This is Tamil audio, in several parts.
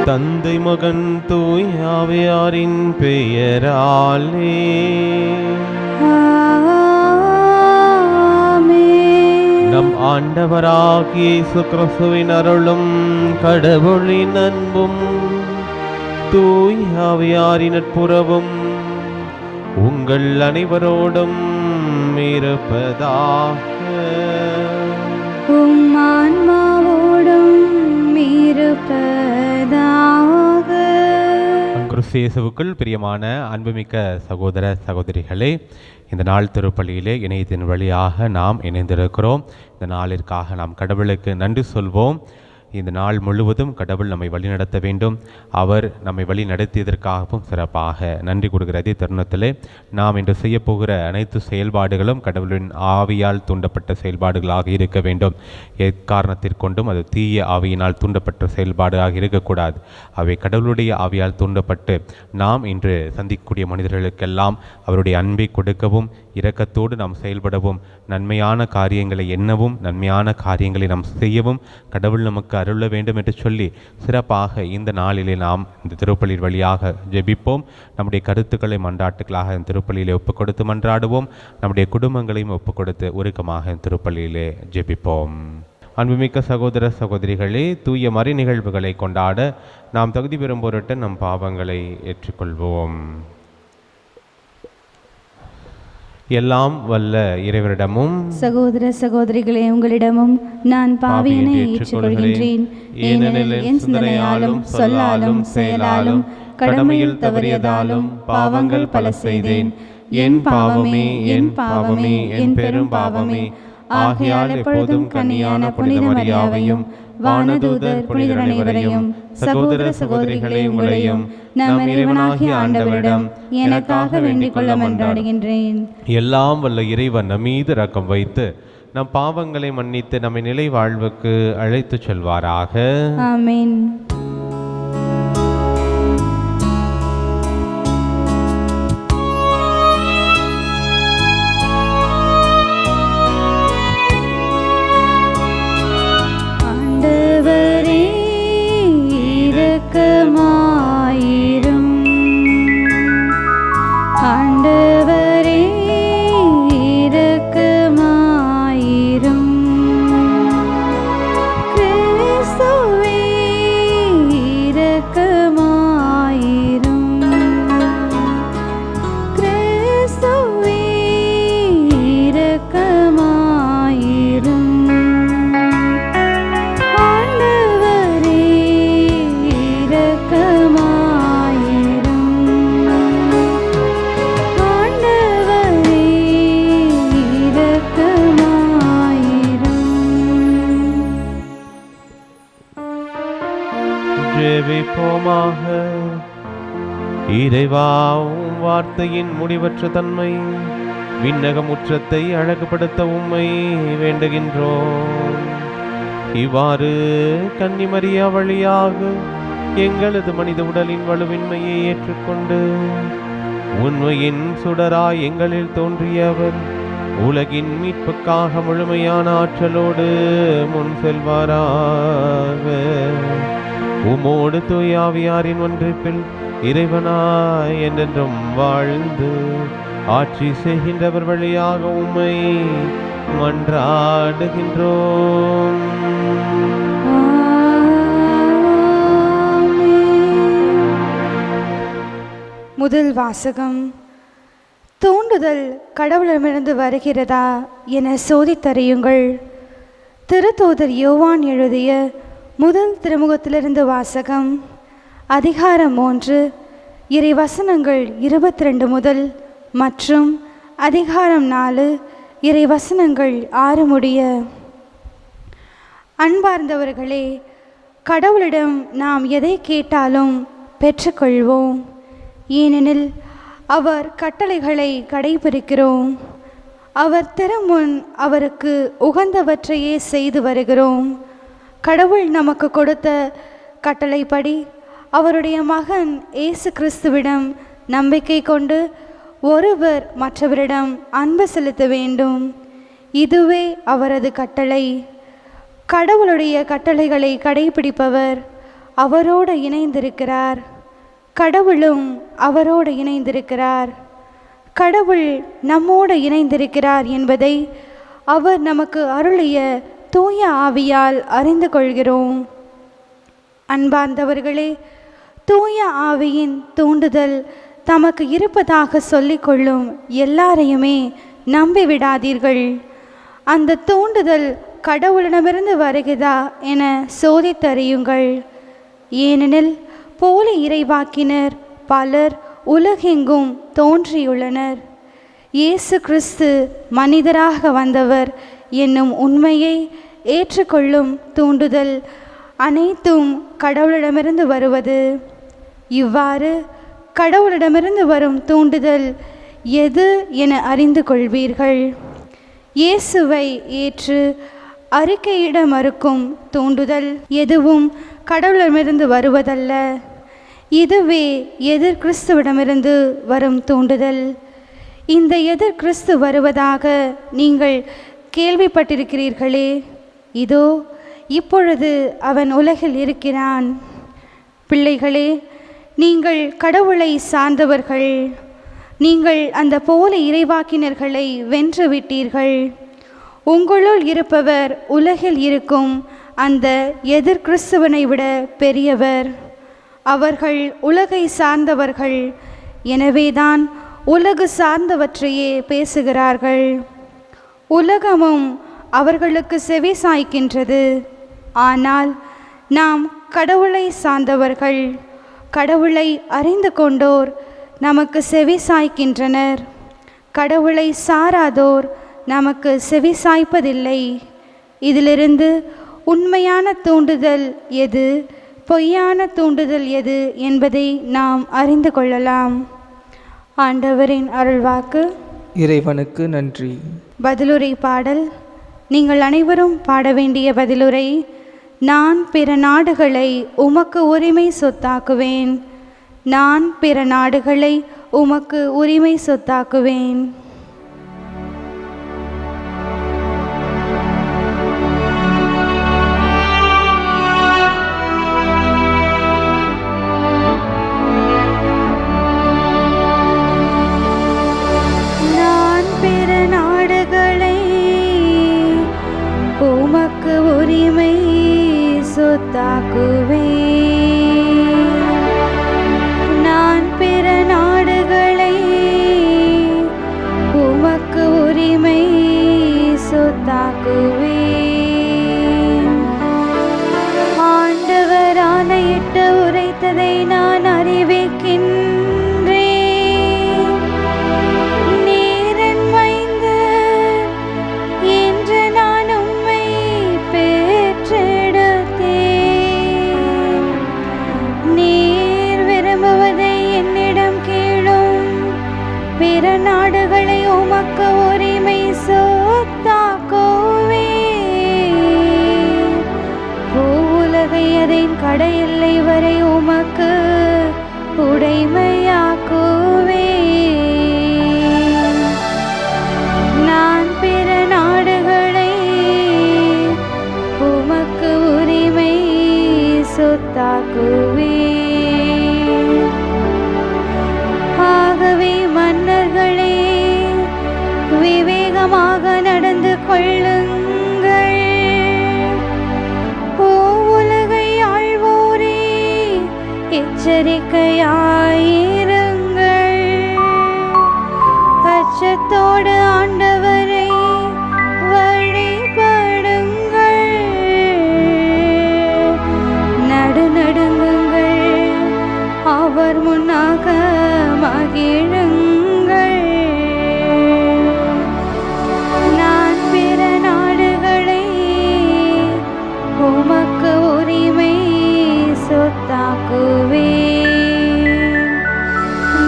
தந்தை மகன் தூய் ஆவியாரின் பெயராலே நம் ஆண்டவராகிய இயேசு கிறிஸ்துவின் அருளும் கடவுளின் அன்பும் தூய் ஆவியாரின் நட்புறவும் உங்கள் அனைவரோடும் இருப்பதாக. உம் ஆன்மாவோடும் இருப்பதாக. கிறிஸ்து இயேசுவுக்குள் பிரியமான அன்புமிக்க சகோதர சகோதரிகளே, இந்த நாள் திருப்பலியிலே இணையத்தின் வழியாக நாம் இணைந்திருக்கிறோம். இந்த நாளிற்காக நாம் கடவுளுக்கு நன்றி சொல்வோம். இந்த நாள் முழுவதும் கடவுள் நம்மை வழிநடத்த வேண்டும். அவர் நம்மை வழி நடத்தியதற்காகவும் சிறப்பாக நன்றி கொடுக்கிற அதே தருணத்திலே நாம் இன்று செய்யப்போகிற அனைத்து செயல்பாடுகளும் கடவுளின் ஆவியால் தூண்டப்பட்ட செயல்பாடுகளாக இருக்க வேண்டும். எக்காரணத்திற்கொண்டும் அது தீய ஆவியினால் தூண்டப்பட்ட செயல்பாடாக இருக்கக்கூடாது. அவை கடவுளுடைய ஆவியால் தூண்டப்பட்டு நாம் இன்று சந்திக்கக்கூடிய மனிதர்களுக்கெல்லாம் அவருடைய அன்பை கொடுக்கவும், இரக்கத்தோடு நாம் செயல்படவும், நன்மையான காரியங்களை எண்ணவும், நன்மையான காரியங்களை நாம் செய்யவும் கடவுள் நமக்கு அருள வேண்டும் என்று சொல்லி சிறப்பாக இந்த நாளிலே நாம் இந்த திருப்பலியின் வழியாக ஜெபிப்போம். நம்முடைய கருத்துக்களை மன்றாட்டுகளாக இந்த திருப்பலியிலே ஒப்புக் கொடுத்து மன்றாடுவோம். நம்முடைய குடும்பங்களையும் ஒப்புக் கொடுத்து உருக்கமாக இந்த திருப்பலியிலே ஜெபிப்போம். அன்புமிக்க சகோதர சகோதரிகளே, தூய மறை நிகழ்வுகளை கொண்டாட நாம் தகுதி பெறும் பொருட்டு நம் பாவங்களை ஏற்றுக்கொள்வோம். எல்லாம் வல்ல இறைவனிடமும் சகோதர சகோதரிகளே, உங்களிடமும் நான் பாவியனை ஏற்றுக்கொள்கின்றேன். ஏனெனில் என் சிந்தனையாலும் சொல்லாலும் செயலாலும் கடமையில் தவறியதாலும் பாவங்கள் பல செய்தேன். என் பாவமே, என் பாவமே, என் பெரும் பாவமே. ஆகையால் எப்பொழுதும் கன்னியான புனித மரியாவையும் வானதூதர் புனிதர் அனைவரையும் சகோதர சகோதரிகளே உங்களையும் நம் இறைவனாகிய ஆண்டவரிடம் எனக்காக வேண்டிக் கொள்ள மன்றாடுகின்றேன். எல்லாம் வல்ல இறைவன் நம் மீது இரக்கம் வைத்து நம் பாவங்களை மன்னித்து நம்மை நிலை வாழ்வுக்கு அழைத்து செல்வாராக. ஆமென். ஜெபிப்போமாக. இறைவா, உம் வார்த்தையின் முடிவற்ற தன்மை விண்ணக முற்றத்தை அழகுபடுத்த உம்மை வேண்டுகின்றோம். இவ்வாறு கன்னிமரியா வழியாக எங்களது மனித உடலின் வலுவின்மையை ஏற்றுக்கொண்டு உண்மையின் சுடராய் எங்களில் தோன்றியவர் உலகின் மீட்புக்காக முழுமையான ஆற்றலோடு முன் செல்வாராக. உமோடு தூய ஆவியாரின் ஒன்றிப்பில் இறைவனாய் என்றென்றும் வாழ்ந்து ஆட்சி செய்கின்றவர் வழியாக உம்மை மன்றாடுகின்றோம். முதல் வாசகம். தூண்டுதல் கடவுளிடமிருந்து வருகிறதா என சோதித்தறியுங்கள். திருத்தூதர் யோவான் எழுதிய முதல் திருமுகத்திலிருந்து வாசகம். அதிகாரம் 3, இறை வசனங்கள் 22 முதல் மற்றும் அதிகாரம் 4 இறை வசனங்கள் 6 முடிய. அன்பார்ந்தவர்களே, கடவுளிடம் நாம் எதை கேட்டாலும் பெற்றுக்கொள்வோம். ஏனெனில் அவர் கட்டளைகளை கடைபிடிக்கிறோம். அவர் திருமுன் அவருக்கு உகந்தவற்றையே செய்து வருகிறோம். கடவுள் நமக்கு கொடுத்த கட்டளைப்படி அவருடைய மகன் இயேசு கிறிஸ்துவிடம் நம்பிக்கை கொண்டு ஒருவர் மற்றவரிடம் அன்பு செலுத்த வேண்டும். இதுவே அவரது கட்டளை. கடவுளுடைய கட்டளைகளை கடைபிடிப்பவர் அவரோடு இணைந்திருக்கிறார். கடவுளும் அவரோடு இணைந்திருக்கிறார். கடவுள் நம்மோடு இணைந்திருக்கிறார் என்பதை அவர் நமக்கு அருளிய தூய ஆவியால் அறிந்து கொள்கிறோம். அன்பார்ந்தவர்களே, தூய ஆவியின் தூண்டுதல் தமக்கு இருப்பதாக சொல்லிக்கொள்ளும் எல்லாரையுமே நம்பிவிடாதீர்கள். அந்த தூண்டுதல் கடவுளிடமிருந்து வருகிறதா என சோதித்தறியுங்கள். ஏனெனில் போலி இறைவாக்கினர் பலர் உலகெங்கும் தோன்றியுள்ளனர். இயேசு கிறிஸ்து மனிதராக வந்தவர் என்னும் உண்மையை ஏற்றுக்கொள்ளும் தூண்டுதல் அனைத்தும் கடவுளிடமிருந்து வருவது. இவ்வாறு கடவுளிடமிருந்து வரும் தூண்டுதல் எது என அறிந்து கொள்வீர்கள். இயேசுவை ஏற்று அறிக்கையிட மறுக்கும் தூண்டுதல் எதுவும் கடவுளிடமிருந்து வருவதல்ல. இதுவே எதிர் கிறிஸ்துவிடமிருந்து வரும் தூண்டுதல். இந்த எதிர் கிறிஸ்து வருவதாக நீங்கள் கேள்விப்பட்டிருக்கிறீர்களே, இதோ இப்பொழுது அவன் உலகில் இருக்கிறான். பிள்ளைகளே, நீங்கள் கடவுளை சார்ந்தவர்கள். நீங்கள் அந்த போலி இறைவாக்கினர்களை வென்று விட்டீர்கள். உங்களுள் இருப்பவர் உலகில் இருக்கும் அந்த எதிர் கிறிஸ்துவனை விட பெரியவர். அவர்கள் உலகை சார்ந்தவர்கள், எனவேதான் உலகு சார்ந்தவற்றையே பேசுகிறார்கள். உலகமும் அவர்களுக்கு செவி சாய்க்கின்றது. ஆனால் நாம் கடவுளை சார்ந்தவர்கள், கடவுளை அறிந்து கொண்டோர் நமக்கு செவி சாய்க்கின்றனர். கடவுளை சாராதோர் நமக்கு செவி சாய்ப்பதில்லை. இதிலிருந்து உண்மையான தூண்டுதல் எது, பொய்யான தூண்டுதல் எது என்பதை நாம் அறிந்து கொள்ளலாம். ஆண்டவரின் அருள்வாக்கு. இறைவனுக்கு நன்றி. பதிலுரை பாடல். நீங்கள் அனைவரும் பாட வேண்டிய பதிலுரை: நான் பிற நாடுகளை உமக்கு உரிமை சொத்தாக்குவேன். நான் பிற நாடுகளை உமக்கு உரிமை சொத்தாக்குவேன். உரிமை சொத்தாக்குவேன். நான் பிற நாடுகளை உமக்கு உரிமை சொத்தாக்குவேன். ஆண்டவர் ஆணையிட்டு உரைத்ததை நான் அறிவிக்கின்றேன். பிற நாடுகளை உமக்கு உரிமை சொத்தாக்குவேன். பூவுலகை அதன் கடையெல்லை வரை உமக்கு உடைமையாக்குவேன். நான் பிற நாடுகளை உமக்கு உரிமை சொத்தாக்குவேன். ஆகவே மன்னர்களே, விவேகமாக நடந்து கொள்ளுங்கள். உலகை ஆள்வோரே, எச்சரிக்கையாயிருங்கள். அச்சத்தோடு ஆண்டவரை வழிபடுங்கள். நடுநடுங்குங்கள், அவர் முன்னாக மகிழுங்கள். நான் பிற நாடுகளை உமக்கு உரிமை சொத்தாக்குவேன்.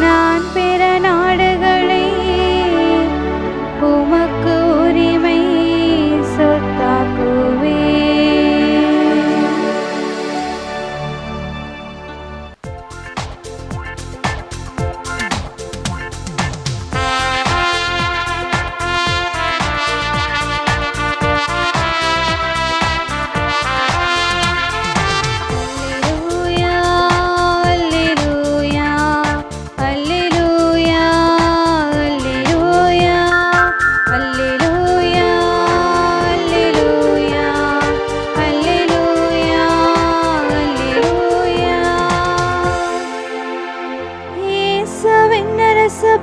நான் பிற நாடுகளை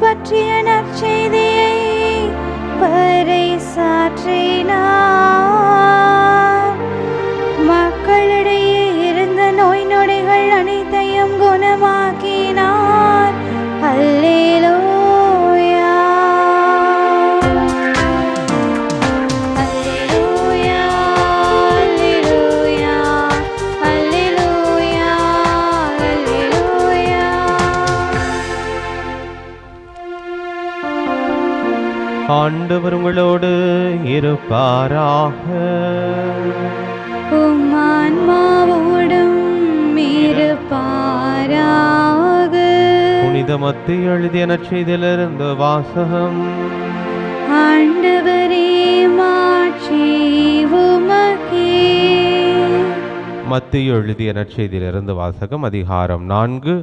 பற்றிய நற்செய்தியை பறைசாற்றினார். மக்களிடையே இருந்த நோய் நொடிகள் அனைத்தையும் குணமாக்கினார். அல்லேலூயா, அல்லேலூயா, அல்லேலூயா, அல்லேலூயா, அல்லேலூயா. ஆண்டவர் உங்களோடு இருப்பாராக. உம் ஆன்மாவோடும் இருப்பாராக. புனித மத்தேயு எழுதிய நற்செய்தியிலிருந்து வாசகம். ஆண்டவரே, மாட்சி உமக்கே. மத்தேயு எழுதிய நற்செய்தியிலிருந்து வாசகம். அதிகாரம் 4,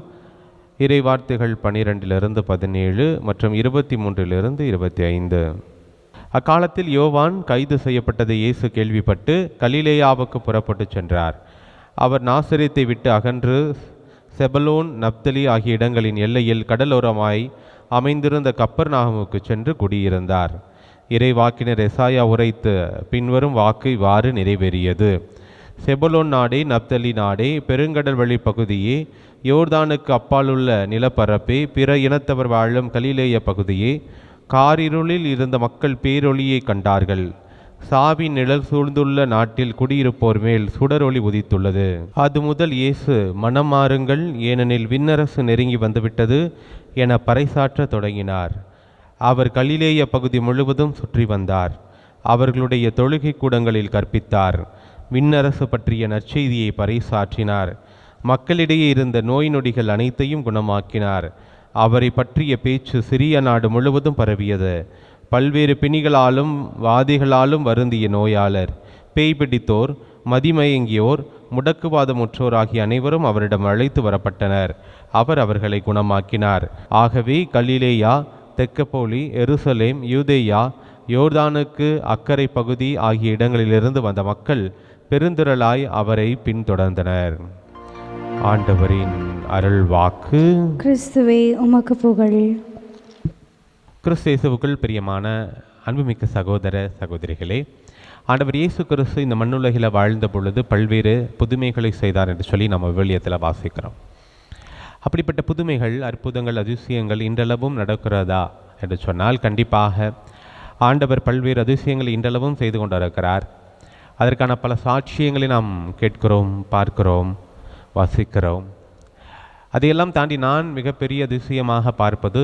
இறைவார்த்தைகள் 12-17 மற்றும் 23-25. அக்காலத்தில் யோவான் கைது செய்யப்பட்டதை இயேசு கேள்விப்பட்டு கலிலேயாவுக்கு புறப்பட்டு சென்றார். அவர் நாசரேத்தை விட்டு அகன்று செபலோன், நப்தலி ஆகிய இடங்களின் எல்லையில் கடலோரமாய் அமைந்திருந்த கப்பர்நாகமுக்கு சென்று குடியிருந்தார். இறைவாக்கினர் எசாயா உரைத்த பின்வரும் வாக்கு இவ்வாறு நிறைவேறியது. செபலோன் நாடே, நப்தலி நாடே, பெருங்கடல் வழி பகுதியே, யோர்தானுக்கு அப்பாலுள்ள நிலப்பரப்பே, பிற இனத்தவர் வாழும் கலிலேய பகுதியே, காரிருளில் இருந்த மக்கள் பேரொளியை கண்டார்கள். சாவின் நிழல் சூழ்ந்துள்ள நாட்டில் குடியிருப்போர் மேல் சுடரொளி உதித்துள்ளது. அது முதல் இயேசு மனம் மாறுங்கள், ஏனெனில் விண்ணரசு நெருங்கி வந்துவிட்டது என பறைசாற்ற தொடங்கினார். அவர் கலிலேய பகுதி முழுவதும் சுற்றி வந்தார். அவர்களுடைய தொழுகை கூடங்களில் கற்பித்தார். விண்ணரசு பற்றிய நற்செய்தியை பறைசாற்றினார். மக்களிடையே இருந்த நோய் நொடிகள் அனைத்தையும் குணமாக்கினார். அவரை பற்றிய பேச்சு சிறிய நாடு முழுவதும் பரவியது. பல்வேறு பிணிகளாலும் வாதிகளாலும் வருந்திய நோயாளர், பேய் பிடித்தோர், மதிமயங்கியோர், முடக்குவாதமுற்றோர் ஆகிய அனைவரும் அவரிடம் அழைத்து வரப்பட்டனர். அவர் அவர்களை குணமாக்கினார். ஆகவே கலிலேயா, தெக்கப்போலி, எருசலேம், யூதேயா, யோர்தானுக்கு அக்கறை பகுதி ஆகிய இடங்களிலிருந்து வந்த மக்கள் பெருந்திரளாய் அவரை பின்தொடர்ந்தனர். ஆண்டவரின் அருள் வாக்கு. கிறிஸ்துவே, உமக்கு புகழ். கிறிஸ்து இயேசுவுக்குள் பிரியமான அன்புமிக்க சகோதர சகோதரிகளே, ஆண்டவர் இயேசு கிறிஸ்து இந்த மண்ணுலகில் வாழ்ந்த பொழுது பல்வேறு புதுமைகளை செய்தார் என்று சொல்லி நம்ம விவிலியத்தில் வாசிக்கிறோம். அப்படிப்பட்ட புதுமைகள், அற்புதங்கள், அதிசயங்கள் இன்றளவும் நடக்கிறதா என்று சொன்னால் கண்டிப்பாக ஆண்டவர் பல்வேறு அதிசயங்களை இன்றளவும் செய்து கொண்டிருக்கிறார். அதற்கான பல சாட்சியங்களை நாம் கேட்கிறோம், பார்க்கிறோம், வாசிக்கிறோம். அதையெல்லாம் தாண்டி நான் மிகப்பெரிய அதிசயமாக பார்ப்பது,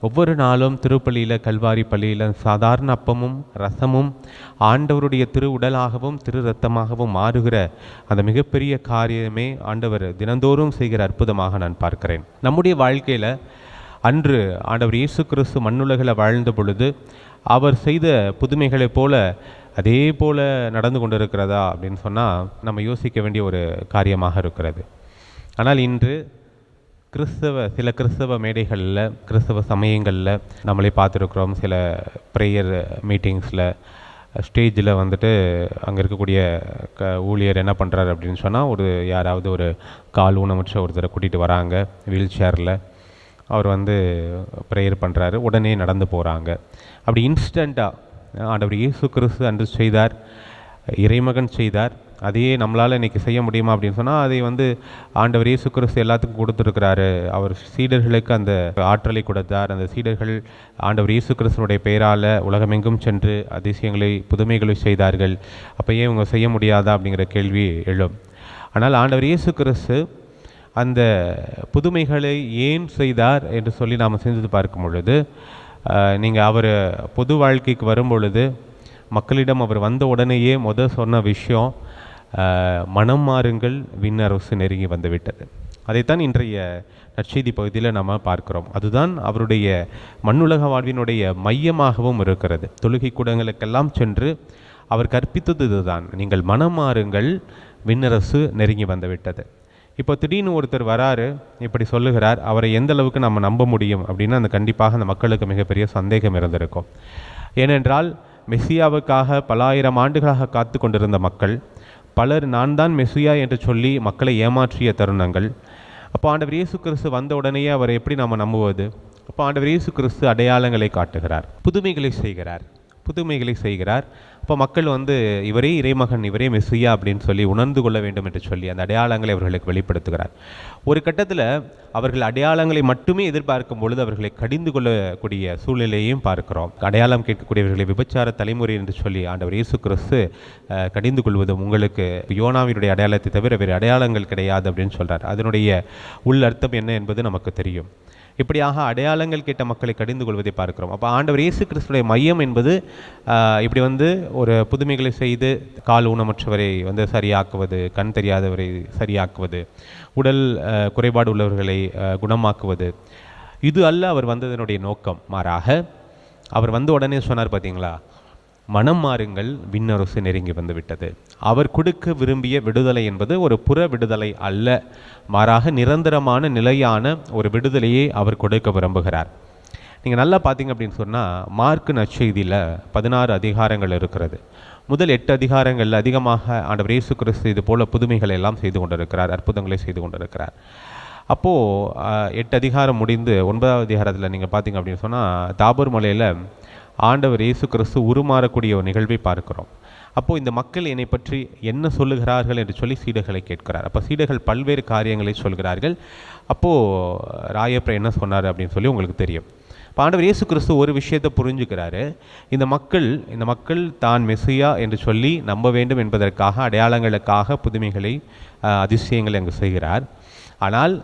ஒவ்வொரு நாளும் திருப்பலியில், கல்வாரி பள்ளியில் சாதாரண அப்பமும் ரசமும் ஆண்டவருடைய திரு உடலாகவும் திரு இரத்தமாகவும் மாறுகிற அந்த மிகப்பெரிய காரியமே ஆண்டவர் தினந்தோறும் செய்கிற அற்புதமாக நான் பார்க்கிறேன். நம்முடைய வாழ்க்கையில் அன்று ஆண்டவர் இயேசு கிறிஸ்து மண்ணுலகில் வாழ்ந்த பொழுது அவர் செய்த புதுமைகளைப் போல அதே போல நடந்து கொண்டிருக்கிறதா அப்படின்னு சொன்னால் நம்ம யோசிக்க வேண்டிய ஒரு காரியமாக இருக்கிறது. ஆனால் இன்று சில கிறிஸ்தவ மேடைகளில், கிறிஸ்தவ சமயங்களில் நம்மளே பார்த்துருக்குறோம். சில ப்ரேயர் மீட்டிங்ஸில் ஸ்டேஜில் வந்துட்டு அங்கே இருக்கக்கூடிய ஊழியர் என்ன பண்ணுறாரு அப்படின்னு சொன்னால், யாராவது ஒரு கால் ஊனமுற்ற ஒருத்தரை கூட்டிகிட்டு வராங்க வீல் சேரில். அவர் ப்ரேயர் பண்ணுறாரு, உடனே நடந்து போகிறாங்க. அப்படி இன்ஸ்டண்ட்டாக ஆண்டவர் இயேசு கிறிஸ்து அன்று செய்தார், இறைமகன் செய்தார். அதையே நம்மளால் இன்றைக்கி செய்ய முடியுமா அப்படின்னு சொன்னால், அதை ஆண்டவர் இயேசு கிறிஸ்து எல்லாத்துக்கும் கொடுத்துருக்கிறாரு. அவர் சீடர்களுக்கு அந்த ஆற்றலை கொடுத்தார். அந்த சீடர்கள் ஆண்டவர் இயேசு கிறிஸ்துனுடைய பெயரால் உலகமெங்கும் சென்று அதிசயங்களை, புதுமைகளை செய்தார்கள். அப்போ ஏன் இவங்க செய்ய முடியாதா அப்படிங்கிற கேள்வி எழும். ஆனால் ஆண்டவர் இயேசு கிறிஸ்து அந்த புதுமைகளை ஏன் செய்தார் என்று சொல்லி நாம் சிந்தித்து பார்க்கும் பொழுது, நீங்கள் அவர் பொது வாழ்க்கைக்கு வரும் பொழுது மக்களிடம் அவர் வந்த உடனேயே சொன்ன விஷயம், மனம் மாறுங்கள், விண்ணரசு நெருங்கி வந்துவிட்டது. அதைத்தான் இன்றைய நற்செய்தி பகுதியில் நம்ம பார்க்கிறோம். அதுதான் அவருடைய மண்ணுலக வாழ்வினுடைய மையமாகவும் இருக்கிறது. தொழுகை கூடங்களுக்கெல்லாம் சென்று அவர் கற்பித்தது இதுதான், நீங்கள் மனம் மாறுங்கள், விண்ணரசு நெருங்கி வந்துவிட்டது. இப்போ திடீர்னு ஒருத்தர் வராரு, இப்படி சொல்லுகிறார், அவரை எந்த அளவுக்கு நம்ம நம்ப முடியும் அப்படின்னா கண்டிப்பாக அந்த மக்களுக்கு மிகப்பெரிய சந்தேகம் இருந்திருக்கும். ஏனென்றால் மெஸ்ஸியாவுக்காக பல ஆயிரம் ஆண்டுகளாக காத்து கொண்டிருந்த மக்கள் பலர் நான் தான் மெஸ்ஸியா என்று சொல்லி மக்களை ஏமாற்றிய தருணங்கள். அப்போ ஆண்டவர் இயேசு கிறிஸ்து வந்த உடனேயே அவரை எப்படி நம்ம நம்புவது? அப்போ ஆண்டவர் இயேசு கிறிஸ்து அடையாளங்களை காட்டுகிறார், புதுமைகளை செய்கிறார். அப்போ மக்கள் வந்து இவரே இறைமகன், இவரே மெஸ்ஸியா அப்படின்னு சொல்லி உணர்ந்து கொள்ள வேண்டும் என்று சொல்லி அந்த அடையாளங்களை அவர்களுக்கு வெளிப்படுத்துகிறார். ஒரு கட்டத்தில் அவர்கள் அடையாளங்களை மட்டுமே எதிர்பார்க்கும் பொழுது அவர்களை கடிந்து கொள்ளக்கூடிய சூழ்நிலையையும் பார்க்கிறோம். அடையாளம் கேட்கக்கூடியவர்களை விபச்சார தலைமுறை என்று சொல்லி ஆண்டவர் இயேசு கிறிஸ்து கடிந்து கொள்வதும், உங்களுக்கு யோனாவினுடைய அடையாளத்தை தவிர வேறு அடையாளங்கள் கிடையாது அப்படின்னு சொல்கிறார். அதனுடைய உள் அர்த்தம் என்ன என்பது நமக்கு தெரியும். இப்படியாக அடையாளங்கள் கேட்ட மக்களை கடிந்து கொள்வதை பார்க்கிறோம். அப்போ ஆண்டவர் இயேசு கிறிஸ்துடைய மையம் என்பது இப்படி வந்து ஒரு புதுமைகளை செய்து கால் ஊனமற்றவரை வந்து சரியாக்குவது, கண் தெரியாதவரை சரியாக்குவது, உடல் குறைபாடு உள்ளவர்களை குணமாக்குவது, இது அல்ல அவர் வந்ததனுடைய நோக்கம். மாறாக அவர் வந்த உடனே சொன்னார் பார்த்தீங்களா, மனம் மாறுங்கள், விண்ணரசு நெருங்கி வந்து விட்டது. அவர் கொடுக்க விரும்பிய விடுதலை என்பது ஒரு புற விடுதலை அல்ல, மாறாக நிரந்தரமான நிலையான ஒரு விடுதலையை அவர் கொடுக்க விரும்புகிறார். நீங்கள் நல்லா பார்த்தீங்க அப்படின்னு சொன்னால், மார்க்கு நற்செய்தியில் 16 அதிகாரங்கள் இருக்கிறது. முதல் 8 அதிகாரங்களில் அதிகமாக ஆண்டவர் இயேசு கிறிஸ்து இது போல புதுமைகளை எல்லாம் செய்து கொண்டிருக்கிறார், அற்புதங்களை செய்து கொண்டிருக்கிறார். அப்போது 8 அதிகாரம் முடிந்து 9வது அதிகாரத்தில் நீங்கள் பார்த்தீங்க அப்படின்னு சொன்னால், தாபூர் மலையில் ஆண்டவர் இயேசு கிறிஸ்து உருமாறக்கூடிய ஒரு நிகழ்வை பார்க்கிறோம். அப்போது இந்த மக்கள் என்னை பற்றி என்ன சொல்லுகிறார்கள் என்று சொல்லி சீடர்களை கேட்கிறார். அப்போ சீடர்கள் பல்வேறு காரியங்களை சொல்கிறார்கள். அப்போது ராயப்பர் என்ன சொன்னார் அப்படின்னு சொல்லி உங்களுக்கு தெரியும். இப்போ ஆண்டவர் இயேசு கிறிஸ்து ஒரு விஷயத்தை புரிஞ்சுக்கிறாரு. இந்த மக்கள் தான் மெஸ்ஸியா என்று சொல்லி நம்ப வேண்டும் என்பதற்காக அடையாளங்களுக்காக புதுமைகளை அதிசயங்களை அங்கு செய்கிறார். ஆனால்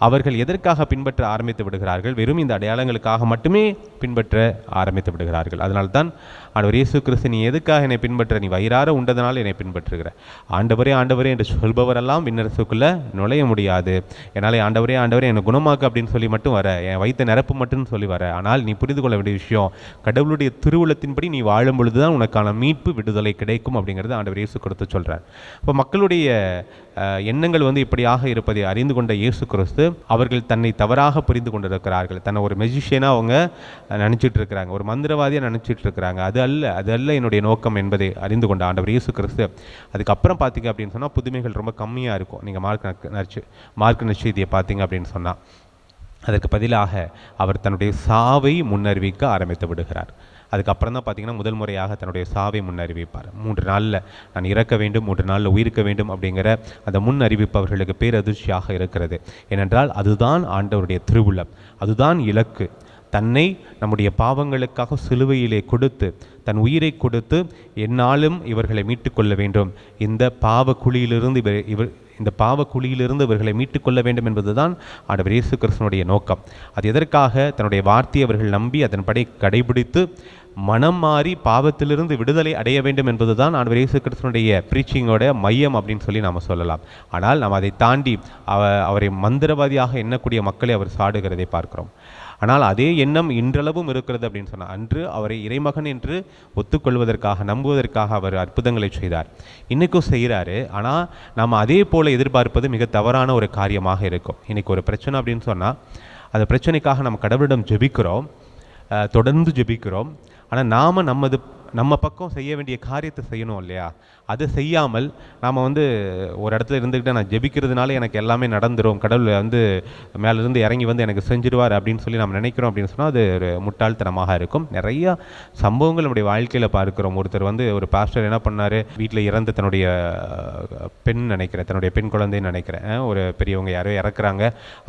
அவர்கள் எதற்காக பின்பற்ற ஆரம்பித்து விடுகிறார்கள்? வெறும் இந்த அடையாளங்களுக்காக மட்டுமே பின்பற்ற ஆரம்பித்து விடுகிறார்கள். அதனால்தான் ஆண்டவர் இயேசு கிறிஸ்து, நீ எதுக்காக என்னை பின்பற்ற? நீ வயிறார உண்டதனால் என்னை பின்பற்றுகிற. ஆண்டவரே ஆண்டவரே என்று சொல்பவரெல்லாம் விண்ணரசுக்குள்ளே நுழைய முடியாது. என்னால் ஆண்டவரே ஆண்டவரே என்னை குணமாக்கு அப்படின்னு சொல்லி மட்டும் வர, என் வயிற்று நிரப்பு மட்டும் சொல்லி வர. ஆனால் நீ புரிந்து கொள்ள வேண்டிய விஷயம், கடவுளுடைய திருவுளத்தின்படி நீ வாழும் பொழுது தான் உனக்கான மீட்பு விடுதலை கிடைக்கும் அப்படிங்கிறது ஆண்டவர் இயேசு கிறிஸ்து சொல்கிறார். இப்போ மக்களுடைய எண்ணங்கள் வந்து இப்படியாக இருப்பதை அறிந்து கொண்ட இயேசு கிறிஸ்து, அவர்கள் தன்னை தவறாக புரிந்து கொண்டிருக்கிறார்கள். தன்னை ஒரு மெஜிஷியனாக அவங்க நினச்சிட்டு இருக்கிறாங்க, ஒரு மந்திரவாதியாக நினச்சிட்டு இருக்கிறாங்க. அது அல்ல என்னுடைய நோக்கம் என்பதை அறிந்து கொண்ட ஆண்டவர் இயேசு கிறிஸ்து அதுக்கப்புறம் பார்த்தீங்க அப்படின்னு சொன்னால் புதுமைகள் ரொம்ப கம்மியாக இருக்கும். நீங்கள் மார்க்கு நற்செய்தியை பார்த்தீங்க அப்படின்னு சொன்னால், அதற்கு பதிலாக அவர் தன்னுடைய சாவை முன்னறிவிக்க ஆரம்பித்து விடுகிறார். அதுக்கப்புறம் தான் பார்த்தீங்கன்னா முதல் முறையாக தன்னுடைய சாவை முன்னறிவிப்பார். 3 நாளில் நான் இறக்க வேண்டும், 3 நாளில் உயிர்க்க வேண்டும் அப்படிங்கிற அந்த முன் அறிவிப்பு அவர்களுக்கு பேரதிர்ச்சியாக இருக்கிறது. ஏனென்றால் அதுதான் ஆண்டவருடைய திருவுளம், அதுதான் இலக்கு. தன்னை நம்முடைய பாவங்களுக்காக சிலுவையிலே கொடுத்து, தன் உயிரை கொடுத்து என்னாலும் இவர்களை மீட்டுக்கொள்ள வேண்டும், இந்த பாவ குழியிலிருந்து இவர்களை மீட்டுக்கொள்ள வேண்டும் என்பதுதான் ஆண்டவர் இயேசு கிறிஸ்துவினுடைய நோக்கம். அது எதற்காக? தன்னுடைய வார்த்தையை அவர்கள் நம்பி அதன்படி கடைபிடித்து மனம் மாறி பாவத்திலிருந்து விடுதலை அடைய வேண்டும் என்பதுதான் ஆண்டவர் இயேசு கிறிஸ்துவினுடைய ப்ரீச்சிங்கோட மையம் அப்படின்னு சொல்லி நாம் சொல்லலாம். ஆனால் நாம் அதை தாண்டி அவரை மந்திரவாதியாக எண்ணக்கூடிய மக்களை அவர் சாடுகிறதை பார்க்கிறோம். ஆனால் அதே எண்ணம் இன்றளவும் இருக்கிறது அப்படின்னு சொன்னார். அன்று அவரை இறைமகன் என்று ஒத்துக்கொள்வதற்காக, நம்புவதற்காக அவர் அற்புதங்களை செய்தார். இன்றைக்கும் செய்கிறாரு. ஆனால் நாம் அதே போல் எதிர்பார்ப்பது மிக தவறான ஒரு காரியமாக இருக்கும். இன்றைக்கி ஒரு பிரச்சனை அப்படின்னு சொன்னால், அந்த பிரச்சனைக்காக நம்ம கடவுளிடம் ஜெபிக்கிறோம், தொடர்ந்து ஜெபிக்கிறோம். ஆனால் நாம் நம்ம பக்கம் செய்ய வேண்டிய காரியத்தை செய்யணும் இல்லையா? அதை செய்யாமல் நாம் வந்து ஒரு இடத்துல இருந்துக்கிட்டு நான் ஜெபிக்கிறதுனால எனக்கு எல்லாமே நடந்துடும், கடவுள் வந்து மேலேருந்து இறங்கி வந்து எனக்கு செஞ்சிடுவார் அப்படின்னு சொல்லி நம்ம நினைக்கிறோம் அப்படின்னு சொன்னால் அது ஒரு முட்டாள்தனமாக இருக்கும். நிறையா சம்பவங்கள் நம்முடைய வாழ்க்கையில் பார்க்கிறோம். ஒருத்தர் வந்து ஒரு பாஸ்டர் என்ன பண்ணார், வீட்டில் இறந்து தன்னுடைய பெண் குழந்தைன்னு நினைக்கிறேன், ஒரு பெரியவங்க யாரோ இறக்குறாங்க,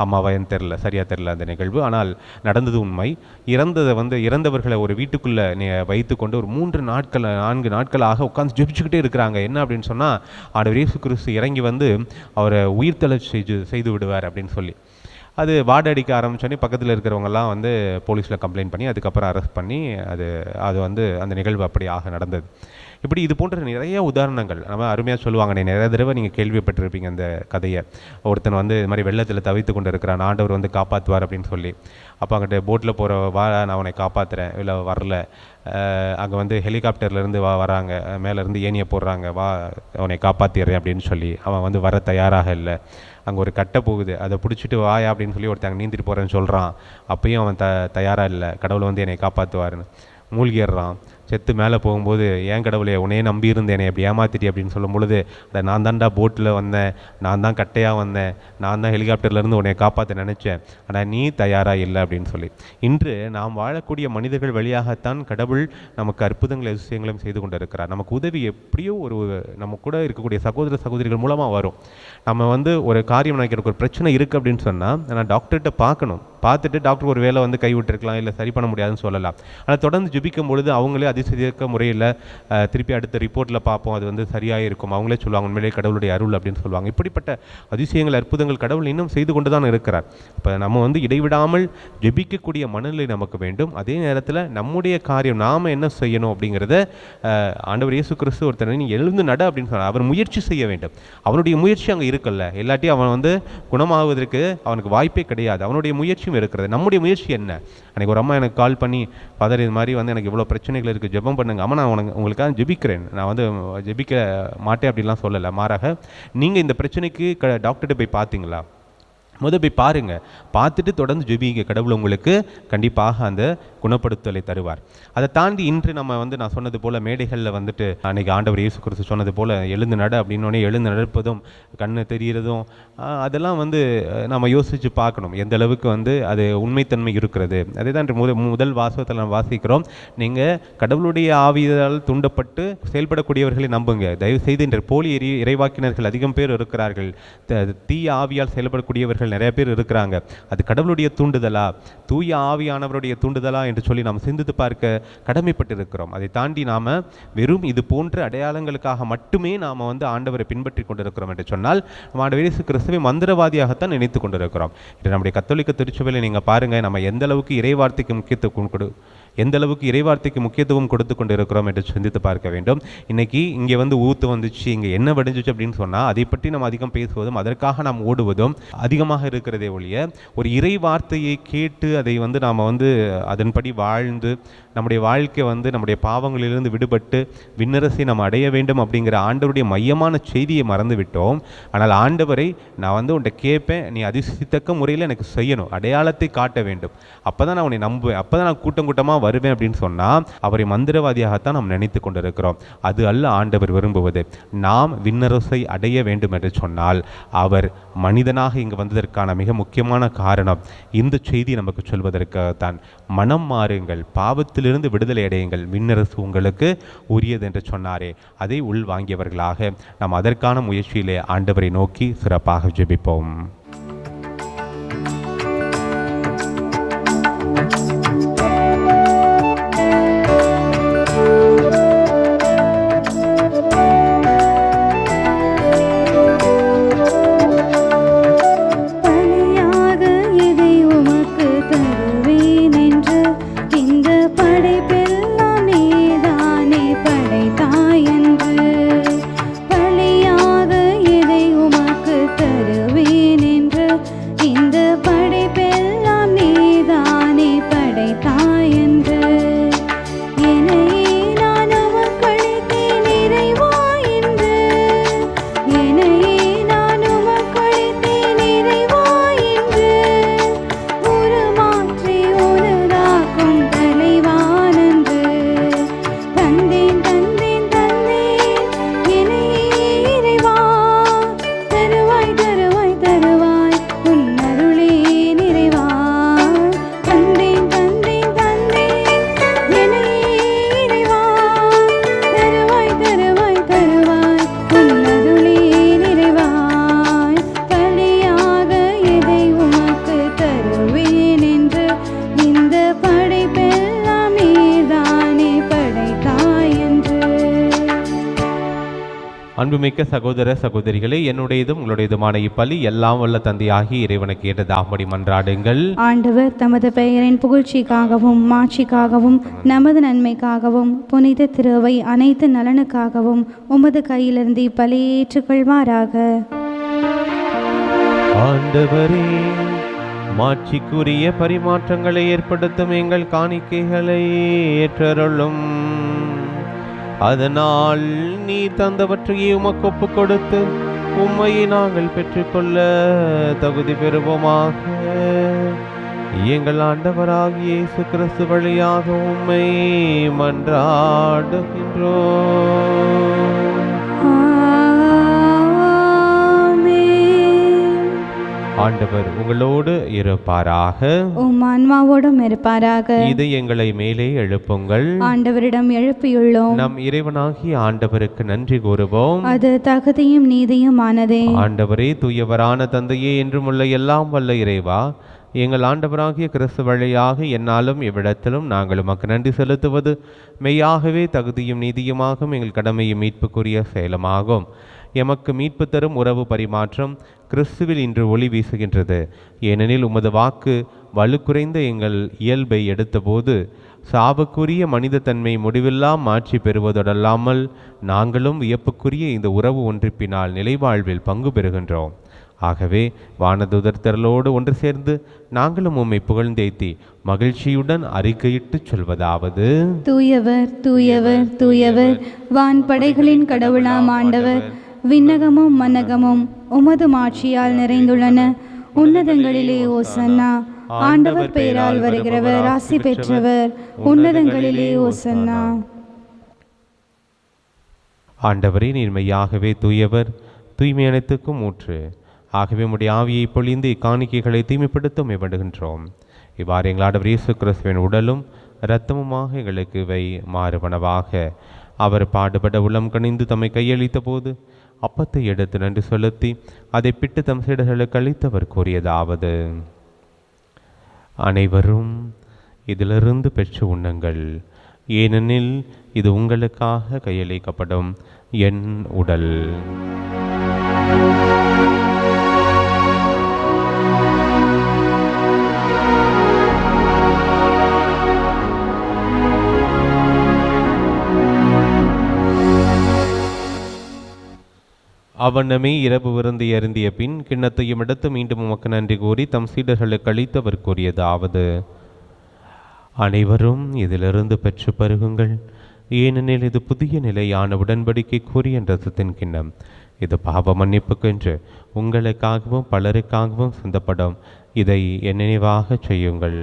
அம்மாவான்னு சரியாக தெரில அந்த நிகழ்வு. ஆனால் நடந்தது உண்மை. இறந்தவர்களை ஒரு வீட்டுக்குள்ளே வைத்து கொண்டு ஒரு 4 நாட்களாக உட்காந்து ஜெபிச்சுக்கிட்டே இருக்கிறாங்க. என்ன அப்படின்னு சொன்னால், ஆண்டவர் இயேசு கிறிஸ்து இறங்கி வந்து அவரை உயிர்த்தெழச் செய்து விடுவார் அப்படின்னு சொல்லி அது வார்டு அடிக்க ஆரம்பித்தோடனே பக்கத்தில் இருக்கிறவங்கெல்லாம் வந்து போலீஸில் கம்ப்ளைண்ட் பண்ணி அதுக்கப்புறம் அரெஸ்ட் பண்ணி அது வந்து அந்த நிகழ்வு அப்படியாக நடந்தது. இப்படி இது போன்ற நிறைய உதாரணங்கள் நம்ம அருமையாக சொல்லுவாங்க. நிறைய தடவை நீங்கள் கேள்விப்பட்டிருப்பீங்க அந்த கதையை. ஒருத்தன் வந்து இது மாதிரி வெள்ளத்தில் தவித்து கொண்டு இருக்கிறான், ஆண்டவர் வந்து காப்பாற்றுவார் அப்படின்னு சொல்லி. அப்போ அங்கிட்ட போட்டில் போகிற வா, நான் அவனை காப்பாற்றுறேன், இல்லை வரல, அங்கே வந்து ஹெலிகாப்டர்லேருந்து வராங்க, மேலேருந்து ஏனியை போடுறாங்க, வா அவனை காப்பாற்றிடுறேன் அப்படின்னு சொல்லி. அவன் வந்து வர தயாராக இல்லை. அங்கே ஒரு கட்டை போகுது, அதை பிடிச்சிட்டு வாயா அப்படின்னு சொல்லி ஒருத்தங்க நீந்திட்டு போகிறேன்னு சொல்கிறான். அப்பயும் அவன் தயாராக இல்லை, கடவுளை வந்து என்னை காப்பாற்றுவாருன்னு மூழ்கிடுறான். செத்து மேலே போகும்போது, ஏன் கடவுளே உன்னையே நம்பி இருந்தேனே இப்படி ஏமாத்திட்டி அப்படின்னு சொல்லும் பொழுது, நான் தான்டா போட்டில் வந்தேன், நான் தான் கட்டையாக வந்தேன், நான் தான் ஹெலிகாப்டர்லேருந்து உன்னை காப்பாற்ற நினச்சேன், ஆனால் நீ தயாராக இல்லை அப்படின்னு சொல்லி. இன்று நாம் வாழக்கூடிய மனிதர்கள் வழியாகத்தான் கடவுள் நமக்கு அற்புதங்களை விஷயங்களையும் செய்து கொண்டு இருக்கிறார். நமக்கு உதவி எப்படியோ நம்ம கூட இருக்கக்கூடிய சகோதர சகோதரிகள் மூலமாக வரும். நம்ம ஒரு காரியம் நினைக்கிற ஒரு பிரச்சனை இருக்குது அப்படின்னு சொன்னால் நான் டாக்டர்கிட்ட பார்த்துட்டு டாக்டர் ஒரு வேளை கைவிட்டுருக்கலாம், இல்லை சரி பண்ண முடியாதுன்னு சொல்லலாம். ஆனால் தொடர்ந்து ஜெபிக்கும் பொழுது அவங்களே அதிசயக்க முறையில் திருப்பி அடுத்த ரிப்போர்ட்டில் பார்ப்போம், அது சரியாக இருக்கும், அவங்களே சொல்லுவாங்க உண்மையிலே கடவுளுடைய அருள் அப்படின்னு சொல்லுவாங்க. இப்படிப்பட்ட அதிசயங்கள் அற்புதங்கள் கடவுள் இன்னும் செய்து கொண்டு தான் இருக்கிறார். இப்போ நம்ம இடைவிடாமல் ஜெபிக்கக்கூடிய மனநிலை நமக்கு வேண்டும். அதே நேரத்தில் நம்முடைய காரியம் நாம் என்ன செய்யணும் அப்படிங்கிறத ஆண்டவர் இயேசு கிறிஸ்து ஒருத்தர் நீ எழுந்து நட அப்படின்னு சொன்னார். அவர் முயற்சி செய்ய வேண்டும். அவனுடைய முயற்சி அங்கே இருக்குல்ல, இல்லாட்டி அவன் குணமாவதற்கு அவனுக்கு வாய்ப்பே கிடையாது. அவனுடைய முயற்சியும் இருக்கிறது. நம்முடைய முயற்சி என்ன? அன்றைக்கி ஒரு அம்மா எனக்கு கால் பண்ணி, ஃபாதர் இது மாதிரி எனக்கு இவ்வளோ பிரச்சனைகள் இருக்குது, ஜெபம் பண்ணுங்க. அம்மா நான் உங்களுக்காக ஜெபிக்கிறேன், நான் ஜெபிக்க மாட்டேன் அப்படிலாம் சொல்லலை. மாறாக நீங்கள் இந்த பிரச்சனைக்கு டாக்டர்கிட்ட போய் பார்த்தீங்களா? போய் பாருங்கள், பார்த்துட்டு தொடர்ந்து ஜெபிங்க. கடவுள் உங்களுக்கு கண்டிப்பாக அந்த குணப்படுத்தலை தருவார். அதை தாண்டி இன்று நம்ம நான் சொன்னது போல் மேடைகளில் அன்றைக்கி ஆண்டவர் இயேசு கிறிஸ்து சொன்னது போல் எழுந்து நட அப்படின்னோடனே எழுந்து நடப்பதும் கண்ணு தெரிகிறதும் அதெல்லாம் நம்ம யோசித்து பார்க்கணும் எந்த அளவுக்கு அது உண்மைத்தன்மை இருக்கிறது. அதே தான் முதல் வாசகத்தில் நம்ம வாசிக்கிறோம், நீங்கள் கடவுளுடைய ஆவியால் தூண்டப்பட்டு செயல்படக்கூடியவர்களை நம்புங்க. தயவுசெய்து இன்று போலி இறைவாக்கினர்கள் அதிகம் பேர் இருக்கிறார்கள், தீய ஆவியால் செயல்படக்கூடியவர்கள் நிறைய பேர் இருக்கிறாங்க. அது கடவுளுடைய தூண்டுதலா, தூய ஆவியானவருடைய தூண்டுதலா என்று சொல்லி நாம் சிந்தித்து பார்க்க கடமைப்பட்டு இருக்கிறோம். அதை தாண்டி நாம் வெறும் இது போன்ற அடையாளங்களுக்காக மட்டுமே நாம் ஆண்டவரை பின்பற்றி கொண்டிருக்கிறோம் என்று சொன்னால் ஆண்டவர் இயேசு கிறிஸ்துவை மந்திரவாதியாகத்தான் நினைத்து கொண்டிருக்கிறோம். இது நம்முடைய கத்தோலிக்க திருச்சபையில் நீங்கள் பாருங்கள், நம்ம எந்த அளவுக்கு இறைவார்த்தைக்கு முக்கியத்துவம் கொடுத்து கொண்டு இருக்கிறோம் என்று சிந்தித்து பார்க்க வேண்டும். இன்னைக்கு இங்கே ஊத்து வந்துச்சு, இங்கே என்ன வடிஞ்சிச்சு அப்படின்னு சொன்னால் அதை பற்றி நம்ம அதிகம் பேசுவதும் அதற்காக நாம் ஓடுவதும் அதிகமாக இருக்கிறதே ஒழிய ஒரு இறை வார்த்தையை கேட்டு அதை நாம் அதன்படி வாழ்ந்து நம்முடைய வாழ்க்கை நம்முடைய பாவங்களிலிருந்து விடுபட்டு விண்ணரசை நாம் அடைய வேண்டும் அப்படிங்கிற ஆண்டவருடைய மையமான செய்தியை மறந்து விட்டோம். ஆனால் ஆண்டவரை நான் உன்னை கேட்பேன், நீ அதிசயத்தக்க முறையில் எனக்கு செய்யணும், அடையாளத்தை காட்ட வேண்டும், அப்போ தான் நான் உன்னை நம்புவேன், அப்போ தான் நான் கூட்டம் கூட்டமாக வருவேன் அப்படின்னு சொன்னால் அவரை மந்திரவாதியாகத்தான் நாம் நினைத்து கொண்டிருக்கிறோம். அது அல்ல ஆண்டவர் விரும்புவது. நாம் விண்ணரசை அடைய வேண்டும் என்று சொன்னால் அவர் மனிதனாக இங்கு வந்ததற்கான மிக முக்கியமான காரணம் இந்த செய்தி நமக்கு சொல்வதற்காகத்தான். மனம் மாறுங்கள், பாவத்திலிருந்து விடுதலை அடையுங்கள், விண்ணரசு உங்களுக்கு உரியது என்று சொன்னாரே, அதை உள் வாங்கியவர்களாக நாம் அதற்கான முயற்சியிலே ஆண்டவரை நோக்கி சிறப்பாக ஜெபிப்போம். அன்புமிக்க சகோதர சகோதரிகளே, என்னுடையதும் உங்களுடையதுமான இப்பலி எல்லாம் வல்ல தந்தையாகி இறைவனுக்கு ஏற்றதாகும்படி மன்றாடுங்கள். ஆண்டவர் தமது பெயரின் புகழ்ச்சிக்காகவும் மாட்சிக்காகவும் நமது நன்மைக்காகவும் புனித திருவை அனைத்து நலனுக்காகவும் உமது கையிலிருந்து இப்பலியை ஏற்றுக்கொள்வாராக. ஆண்டவரே, மாட்சிக்குரிய பரிமாற்றங்களை ஏற்படுத்தும் எங்கள் காணிக்கைகளை ஏற்றருளும். அதனால் நீ தந்தவற்றையே உமக்கு ஒப்பு கொடுத்து உம்மையை நாங்கள் பெற்றுக்கொள்ள தகுதி பெறுவோமாக. எங்கள் ஆண்டவராகிய இயேசு கிறிஸ்து வழியாக உம்மை மன்றாடுகின்றோம். ஆமென். ஆண்டவர் உங்களோடு இருப்பாராக. உம் ஆன்மாவோடும் இருப்பாராக. இது எங்களை மேலே எழுப்புங்கள். ஆண்டவரிடம் எழுப்பியுள்ளோம். நம் இறைவனாகிய ஆண்டவருக்கு நன்றி கூறுவோம். அது தகுதியும் நீதியுமானதே. ஆண்டவரே, தூயவரான தந்தையே, என்றும் உள்ள எல்லாம் வல்ல இறைவா, எங்கள் ஆண்டவராகிய கிறிஸ்து வழியாக என்னாலும் இவ்விடத்திலும் நாங்கள் உமக்கு நன்றி செலுத்துவது மெய்யாகவே தகுதியும் நீதியுமாகும், எங்கள் கடமையும் மீட்புக்குரிய செயலுமாகும். எமக்கு மீட்பு தரும் உறவு பரிமாற்றம் கிறிஸ்துவில் இன்று ஒளி வீசுகின்றது. ஏனெனில் உமது வாக்கு வலுக்குறைந்த எங்கள் இயல்பை எடுத்தபோது சாவுக்குரிய மனித தன்மை முடிவில்லா மாற்றி பெறுவதோடல்லாமல் நாங்களும் வியப்புக்குரிய இந்த உறவு ஒன்றிப்பினால் நிலைவாழ்வில் பங்கு பெறுகின்றோம். ஆகவே வானதூதர் திரளோடு ஒன்று சேர்ந்து நாங்களும் உம்மை புகழ்ந்தேத்தி மகிழ்ச்சியுடன் அறிக்கையிட்டு சொல்வதாவது: தூயவர் தூயவர் தூயவர், வான் படைகளின் கடவுளாம் ஆண்டவர், விண்ணகமும் மன்னகமும் உமது மாட்சியால் நிறைந்துள்ளன. உன்னதங்களிலே ஓசன்னா. ஆண்டவர் பெயரால் வருகிறவர் ஆசி பெற்றவர். உன்னதங்களிலே ஓசன்னா. ஆண்டவரே, நீர் மெய்யாகவே தூயவர், தூய்மை அனைத்துக்கும் ஊற்று. ஆகவே உம்முடைய ஆவியை பொழிந்து இக்காணிக்கைகளை தூய்மைப்படுத்த வேண்டுகின்றோம். இவ்வாறு எங்கள் ஆண்டவர் இயேசு கிறிஸ்துவின் உடலும் இரத்தமுமாக எங்களுக்கு இவை மாறுபனவாக. அவர் பாடுபட உளம் கனிந்து தம்மை கையளித்த போது அப்பத்தை எடுத்து நன்றி செலுத்தி அதை பிட்டு தம் சீடர்களுக்கு அளித்தவர் கூறியதாவது: அனைவரும் இதிலிருந்து பெற்று உண்ணுங்கள், ஏனெனில் இது உங்களுக்காக கையளிக்கப்படும் என் உடல். அவனமே இரவு விருந்து அருந்திய பின் கிண்ணத்தையும் எடுத்து மீண்டும் உமக்கு நன்றி கூறி தம் சீடர்களுக்கு அளித்தவர் கூறியதாவது: அனைவரும் இதிலிருந்து பெற்று பருகுங்கள், ஏனெனில் இது புதிய நிலையான உடன்படிக்கை கூறிய இரத்தத்தின் கிண்ணம். இது பாவ மன்னிப்புக்கென்று உங்களுக்காகவும் பலருக்காகவும் சிந்தப்படும். இதை என் நினைவாக செய்யுங்கள்.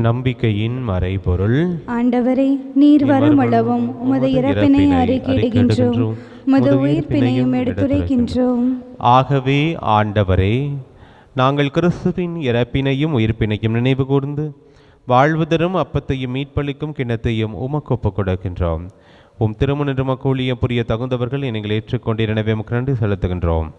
நம்பிக்கையின் மறைபொருள். ஆண்டவரே, நீர் வரும் அளவும் உமது இறப்பினை அறிக்கையிடுகின்றோம், உமது உயிர்ப்பினையும் எடுத்துரைக்கின்றோம். ஆகவே ஆண்டவரே, நாங்கள் கிறிஸ்துவின் இறப்பினையும் உயிர்ப்பினையும் நினைவு கூர்ந்து வாழ்வு தரும் அப்பத்தையும் மீட்பளிக்கும் கிண்ணத்தையும் உமக்கு ஒப்புக் கொடுக்கின்றோம். உம் திருமண ஊழியம் புரிய தகுந்தவர்கள் நீங்கள் ஏற்றுக்கொண்டு எனவே உமக்கு நன்றி செலுத்துகின்றோம்.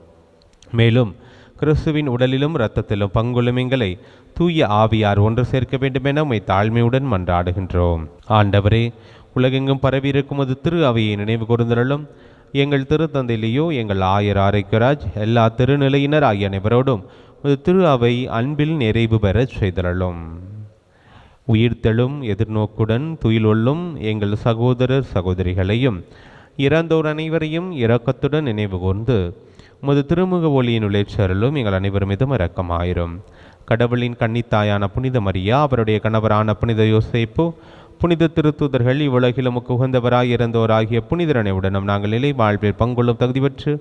மேலும் கிறிஸ்துவின் உடலிலும் இரத்தத்திலும் பங்குள்ளும் எங்களை தூய ஆவியார் ஒன்று சேர்க்க வேண்டும் என உம்மை தாழ்மையுடன் மன்றாடுகின்றோம். ஆண்டவரே, உலகெங்கும் பரவியிருக்கும் அது திரு அவையை நினைவு கூர்ந்தருளும். எங்கள் திருத்தந்தையிலேயோ எங்கள் ஆயர் ஆரோக்கியராஜ் எல்லா திருநிலையினர் ஆகிய அனைவரோடும் ஒரு திரு அவை அன்பில் நிறைவு பெறச் செய்தருளும். உயிர்த்தெழும் எதிர்நோக்குடன் துயிலொள்ளும் எங்கள் சகோதரர் சகோதரிகளையும் இறந்தோர் அனைவரையும் இரக்கத்துடன் நினைவு கூர்ந்து உமது திருமுக ஒளியினுள்ளே சேரலும் எங்கள் அனைவர் மீதும் இரக்கமாயிரும். கடவுளின் கன்னித்தாயான புனித மரியா, அவருடைய கணவரான புனித யோசேப்பு, புனித திருத்தூதர்கள், இவ்வுலகிலும் உகந்தவராய் இறந்தோராகிய புனிதர் அனைவருடனும் நாங்கள் நிலை வாழ்வில் பங்கொள்ளும் தகுதி பெற்று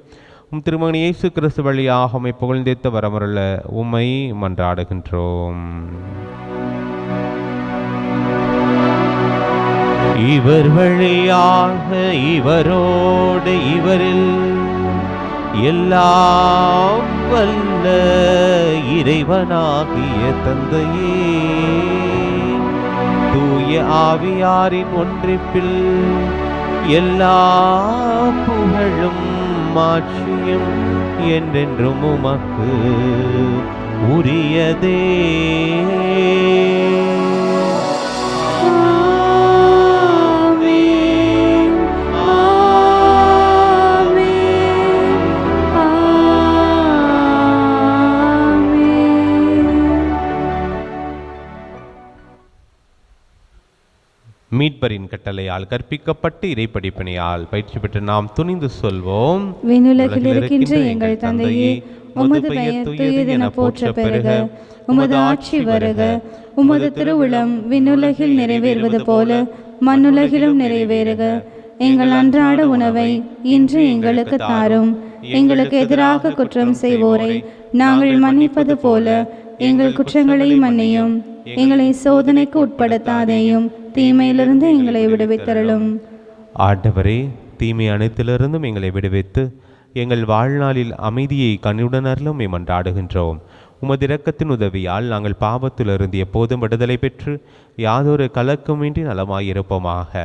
உம் திருமகன் இயேசு கிறிஸ்து வழியாக உம்மை புகழ்ந்தேத்த வரமருள உம்மை மன்றாடுகின்றோம். இவர் வழியாக இவரோடு இவரில் எல்லாம் வல்ல இறைவனாகிய தந்தையே, தூய ஆவியாரின் ஒன்றிப்பில் எல்லா புகழும் மாட்சியும் என்றென்றும் உமக்கு உரியதே. மீட்பரின் கட்டளையால் கற்பிக்கப்பட்டு இறைப்படிப்பினையால் பயிற்சி பெற்று நாம் துணிந்து சொல்வோம். விண்ணுலகில் இருக்கின்ற எங்கள் தந்தையே, உமது பெயர் தூயதென போற்ற பெறுக. உமது ஆட்சி வருக. உமது திருவுளம் விண்ணுலகில் நிறைவேறுவது போல மண்ணுலகிலும் நிறைவேறுக. எங்கள் அன்றாட உணவை இன்று எங்களுக்கு தாரும். எங்களுக்கு எதிராக குற்றம் செய்வோரை நாங்கள் மன்னிப்பது போல எங்கள் குற்றங்களை மன்னியும். எங்களை சோதனைக்கு உட்படுத்தாதேயும், தீமையிலிருந்து எங்களை விடுவித்தருளும். ஆண்டவரே, தீமை அனைத்திலிருந்தும் எங்களை விடுவித்து எங்கள் வாழ்நாளில் அமைதியை கண்ணுடன் அருளும் மன்றாடுகின்றோம். உமது இரக்கத்தின் உதவியால் நாங்கள் பாவத்திலிருந்து எப்போதும் விடுதலை பெற்று யாதொரு கலக்கமின்றி நலமாயிருப்போமாக.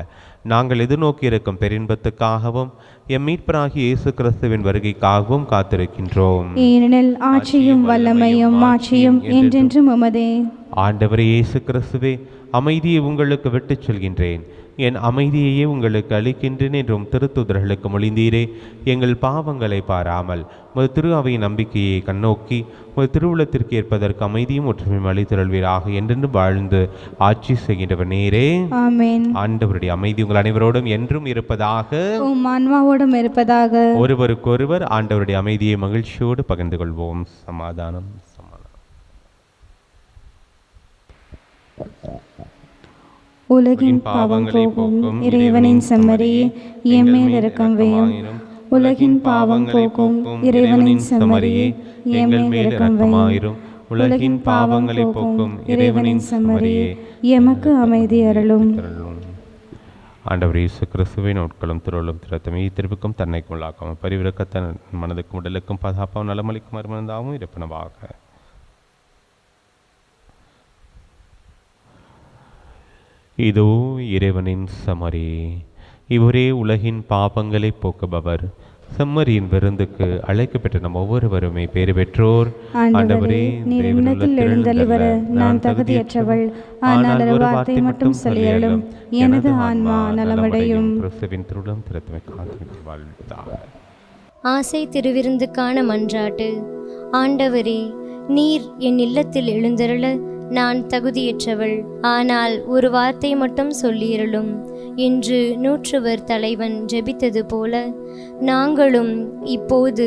நாங்கள் எதிர்நோக்கியிருக்கும் பெரின்பத்துக்காகவும் எம் மீட்பராகிய இயேசு கிறிஸ்துவின் வருகைக்காகவும் காத்திருக்கின்றோம். ஏனெனில் ஆட்சியும் வல்லமையும் மாட்சியும் என்றென்றும் உமதே. ஆண்டவரே இயேசு கிறிஸ்துவே, அமைதியை உங்களுக்கு விட்டுச் சொல்கின்றேன், என் அமைதியையே உங்களுக்கு அளிக்கின்றேன் என்றும் திருத்தூதர்களுக்கு மொழிந்தீரே. எங்கள் பாவங்களை பாராமல் உமது திரு அவையின் நம்பிக்கையை கண்ணோக்கி உமது திருவுளத்திற்கு ஏற்பதற்கு அமைதியும் ஒற்றுமையும் அளித்தருள்வீராக என்றென்று வாழ்ந்து ஆட்சி செய்கின்றவர் நேரே. ஆமென். ஆண்டவருடைய அமைதி உங்கள் அனைவரோடும் என்றும் இருப்பதாக, உம் ஆன்மாவோடும் இருப்பதாக. ஒருவருக்கொருவர் ஆண்டவருடைய அமைதியை மகிழ்ச்சியோடு பகிர்ந்து கொள்வோம். சமாதானம். உலகின் பாவம் போக்கும் இறைவனின் செம்மறியே, எம்மேல் இரக்கம் வையும். உலகின் பாவம் போக்கும் இறைவனின் செம்மறியே, எம்மேல் இரக்கம் வையும். உலகின் பாவங்களை போக்கும் இறைவனின் செம்மறியே, எமக்கு அமைதி அருளும். ஆண்டவர் இயேசு கிறிஸ்துவின் உட்களும் திருவள்ளும் திறத்தமே திருப்புக்கும் தன்னைக்கும் உள்ளாக்காமல் பரிவிறக்கத்தன் மனதுக்கும் உடலுக்கும் பாதுகாப்பாகவும் நலமளிக்கும் அருமனதாகவும் இருப்பனவாக. இதோ இறைவனின் செம்மறி, இவரே உலகின் பாவங்களை போக்குபவர். செம்மறியின் விருந்துக்கு அழைக்கப்பட்ட நம் ஒவ்வொருவருமே பேறு பெற்றோர். ஆண்டவரே, நான் தகுதியற்றவள், ஆனால் ஒரு வார்த்தை மட்டும் சொல்லியலும் எனது ஆன்மா நலமடையும். கிறிஸ்துவின் திருடம் திறத்துமை காத்து வாழ்த்தாக. ஆசை திருவிருந்துக்கான மன்றாட்டு. ஆண்டவரே, நீர் என் இல்லத்தில் எழுந்தருள நான் தகுதியற்றவள், ஆனால் ஒரு வார்த்தை மட்டும் சொல்லியருளும் என்று நூற்றுவர் தலைவன் ஜெபித்தது போல நாங்களும் இப்போது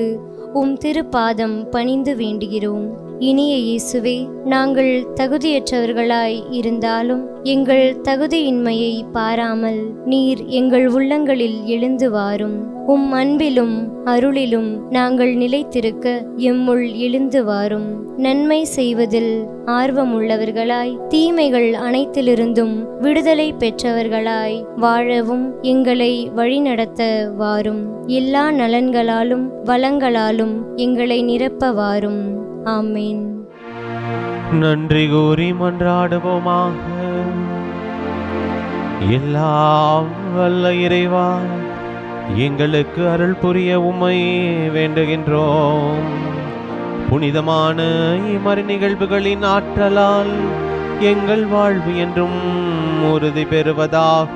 உம் திருப்பாதம் பணிந்து வேண்டுகிறோம். இனிய இயேசுவே, நாங்கள் தகுதியற்றவர்களாய் இருந்தாலும் எங்கள் தகுதியின்மையை பாராமல் நீர் எங்கள் உள்ளங்களில் எழுந்து வாரும். உம் அன்பிலும் அருளிலும் நாங்கள் நிலைத்திருக்க எம்முள் எழுந்து வாரும். நன்மை செய்வதில் ஆர்வமுள்ளவர்களாய், தீமைகள் அனைத்திலிருந்தும் விடுதலை பெற்றவர்களாய் வாழவும் எங்களை வழிநடத்த வாரும். எல்லா நலன்களாலும் வளங்களாலும் எங்களை நிரப்ப வாரும். ஆமேன். நன்றி கூறி மன்றாடுவோமாக. எல்லாம் வல்ல இறைவா, எங்களுக்கு அருள் புரிய உம்மை வேண்டுகின்றோம். புனிதமான இம்மறை நிகழ்வுகளின் ஆற்றலால் எங்கள் வாழ்வு என்றும் உறுதி பெறுவதாக.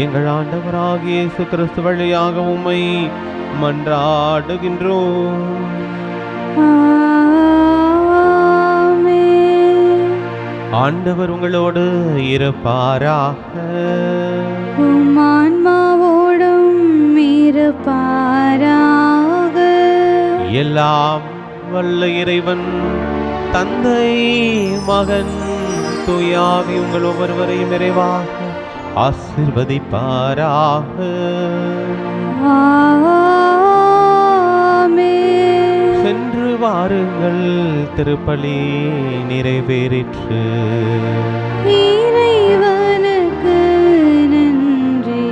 எங்கள் ஆண்டவராகிய இயேசு கிறிஸ்து வழியாக உம்மை மன்றாடுகின்றோம். ஆண்டவர் உங்களோடு இருப்பாராக. உம் ஆன்மாவோடும் இருப்பாராக. எல்லாம் வல்ல இறைவன் தந்தை, மகன், தூயாவி உங்கள் ஒவ்வொருவரையும் நிறைவாக ஆசீர்வதிப்பாராக. சென்று வாருங்கள், திருப்பலி நிறைவேறிற்று. இறைவனுக்கு நன்றி.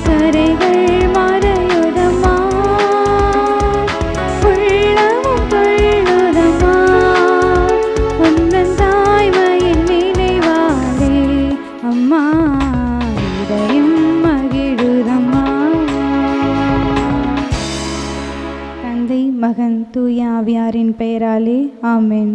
கரைகள் மறையுதம்மா, உள்ளமும் கொள்ளுதம்மா, உந்தன் தாய்மையின் நினைவாலே அம்மா இதயம் மகிழுதம்மா. தந்தை, மகன், தூய ஆவியாரின் பெயராலே ஆமென்.